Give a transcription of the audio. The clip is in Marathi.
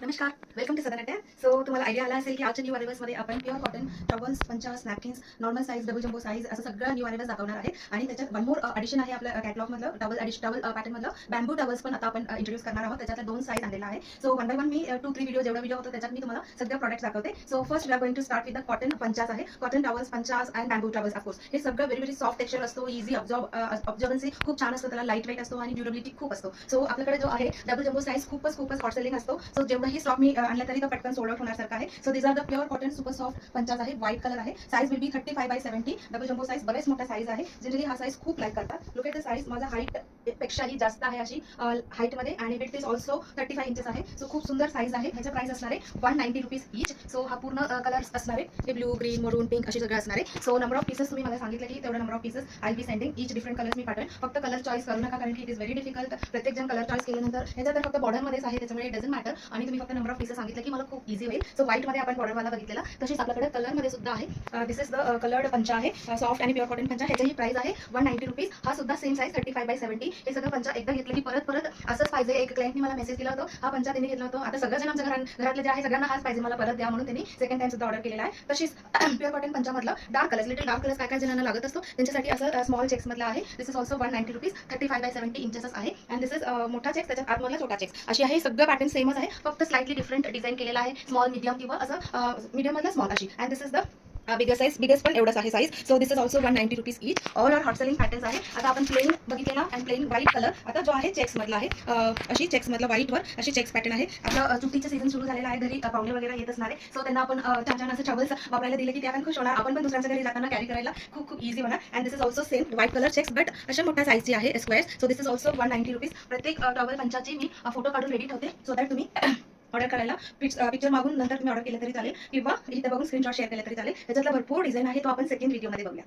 नमस्कार, welcome to Sadan attack. So तुम्हाला आयडिया आला असेल की आजच्या न्यू अरायव्हल्समध्ये आपण प्युअर कॉटन टॉवल्स, पंचास, napkins, normal size, double jumbo size असं सगळं न्यू अरायव्हल्स दाखवणार आहे. आणि त्याच्यात वन मोर ॲडिशन आहे आपल्या कॅटलॉगमधलं टॉवल पॅटर्नमधलं बॅम्बू टॉवल्स पण आता आपण इंट्रोड्यूस करणार आहोत. त्याच्यातल्या 2 साईज आणलेला आहे. सो वन बाय वन मी 2-3 व्हिडिओ जेवढा व्हिडिओ होतो त्याच्यात मी तुम्हाला सगळे प्रॉडक्ट्स दाखवते. So first we are going to start with the cotton पंचास आहे. कॉटन टॉवल्स पंचास अँड बॅम्बू टॉवल्स ऑफकोर्स. हे सगळं व्हेरी सॉफ्ट टेक्स्चर असतो, इझी ऑब्झर्वन्सी खूप छान असतो, त्याला लाईट वेट असतो आणि ड्युरेबिलिटी खूप असतो. सो आपल्याकडे जो आहे डबल जम्बो साईज खूपच हॉट सेलिंग असतो. सो जेवढाही स्टॉक मी आणला तरी तो पटकन सोल्ड आउट होण्यासारखा आहे. So this are the pure cotton super soft पंचास आहे. व्हाईट कलर आहे. Size will be 35x70. Double jumbo size बरेच मोठा साईज आहे. जनरली हा साईज खूप लाईक करतात. Look at the size. माझा हाईट पेक्षाही जास्त आहे अशी हाईट मध्ये आणि विड्थ इज ऑल्सो 35 इंचेस आहे. सो खूप सुंदर साईज आहे. ह्याचं प्राइस असणार आहे 190 रुपीज ईच. सो हा पूर्ण कलर्स असणार आहे. हे ब्लू, ग्रीन, मरून, पिंक असे सगळे असणार आहे. सो नंबर ऑफ पीसेस तुम्ही मला सांगितलं की तेवढा number of pieces I be sending. Each different colours मी पाठवेन. फक्त कलर चॉईस करू नका कारण की इट इज व्हेरी डिफिकल्ट. प्रत्येक जण कलर चॉईस केल्यानंतर ह्याच्या तर फक्त बॉर्डर मध्येच आहे, त्याच्यामुळे इट डझंट मॅटर. आणि तुम्ही फक्त नंबर ऑफ पीसेस सांगितलं की मला खूप इझी होईल. सो व्हाईट मध्ये आपण बॉर्डरवाला बघितलेला, तशीच आपल्याकडे कलर मध्ये सुद्धा आहे. दिस इज द कलर्ड पंचा आहे. सॉफ्ट आणि प्युअर कॉटन पंचा. ह्याची प्राइस आहे 190 रुपीज. हा सुद्धा सेम साईज 35x70. हे सगळं पंचा एकदा घेतलं की परत असंच पाहिजे. एक क्लायंटनी मला मेसेज केला होता, हा पंचा त्यांनी घेतला होता, आता सगळ्याजण आमच्या घरातले जे आहे सगळ्यांना हाच पाहिजे, मला परत द्या म्हणून त्यांनी सेकंड टाइम सुद्धा ऑर्डर केलेला आहे. तशीच प्युअर कॉटन पंचामधला dark colours, little dark colours काय जणांना लागत असतो त्यांच्यासाठी असं स्मॉल चेक्स मधला आहे. This is also 190 rupees. 35x70 inches आहे. अँड दिस इज मोठा चेक्स, त्याच्यात आतमधला छोटा चेक्स अशी आहे. सगळं पॅटर्न सेमच आहे, फक्त स्लाइटली डिफरंट डिझाईन केलेला आहे. स्मॉल, मीडियम किंवा असं मीडियम मधला स्मॉल अशी. And this is the bigger size. Biggest पण एवढंच आहे size. So this is also 190 rupees each. All are hot selling patterns आहे. आता आपण प्लेन बघितलेला आणि प्लेन व्हाईट कलर आता जो आहे चेक्स मधला आहे. अशी चेक्स मधला व्हाईटवर अशी चेक्स पॅटर्न आहे. आपलं सुट्टीचं सीझन सुरू झालेला आहे. घरी पाहुणे वगैरे येत असणार आहे. सो त्यांना आपण छान असं टॉवल्स वापरायला दिले की ते आपण खुश होणार. आपण पण दुसऱ्यांच्या घरी जाताना कॅरी करायला खूप इझी होणार. And this is also same white colour checks but अशा मोठ्या साईजची आहे squares. So this is also 190 rupees. प्रत्येक टॉवल पंचाची मी फोटो काढून रेडी ठेवते सो दॅट तुम्ही ऑर्डर करायला पिक्चर मागून नंतर तुम्ही ऑर्डर केलं तरी चालेल किंवा इथे बघून स्क्रीनशॉट शेअर केले तरी चालेल. त्याच्यातला भरपूर डिझाईन आहे, तो आपण सेकंड व्हिडिओमध्ये बघूया.